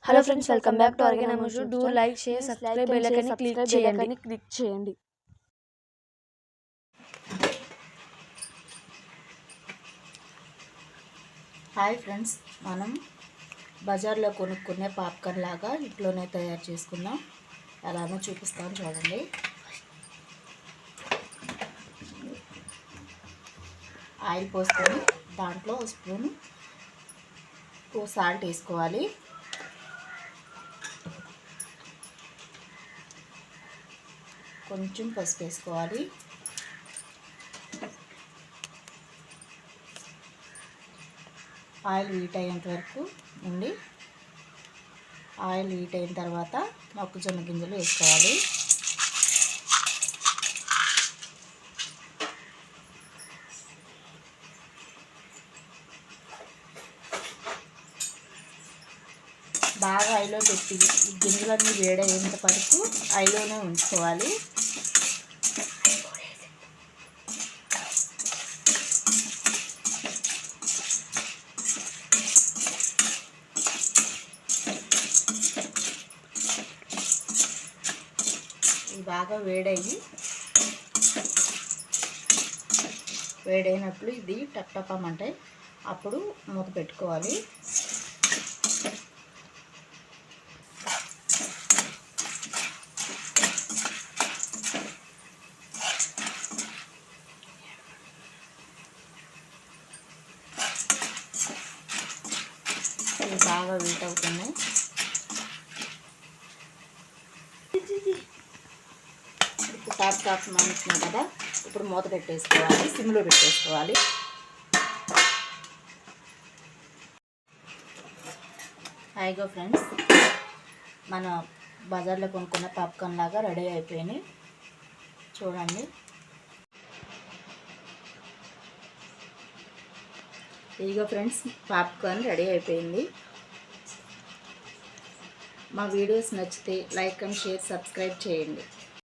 Hello friends, welcome back to organic. Do like, share, subscribe, bell icon click చేయండి. Hi friends, మనం బజార్లో కొనుక్కునే popcorn లాగా ఇంట్లోనే తయారు చేసుకుందాం. ఎలానో చూపిస్తాను చూడండి. ఆయిల్ పోసుకొని దాంట్లో స్పూన్ సాల్ట్ వేసుకోవాలి. కొంచెం పసుపు వేసుకోవాలి. ఆయిల్ హీట్ అయ్యేంత వరకు ఉండి, ఆయిల్ హీట్ అయిన తర్వాత మొక్కజొన్న గింజలు వేసుకోవాలి. బాగా ఐలో పెట్టి గింజలన్నీ వేడయ్యేంత వరకు ఐలోనే ఉంచుకోవాలి. ఇవి బాగా వేడైనప్పుడు ఇది టప్టపమంటే అప్పుడు మూత పెట్టుకోవాలి. ఇవి బాగా హీట్ అవుతున్నాయి. ఇప్పుడు టాప్ మంటున్నాయి కదా, ఇప్పుడు మూత పెట్టేసుకోవాలి, సిమ్లో పెట్టేసుకోవాలి. హాయిగా ఫ్రెండ్స్, మన బజార్లో కొనుక్కున్న పాప్కార్న్ లాగా రెడీ అయిపోయినాయి చూడండి. ఇదిగో ఫ్రెండ్స్, పాప్కార్న్ రెడీ అయిపోయింది. మా వీడియోస్ నచ్చితే లైక్ అండ్ షేర్, సబ్స్క్రైబ్ చేయండి.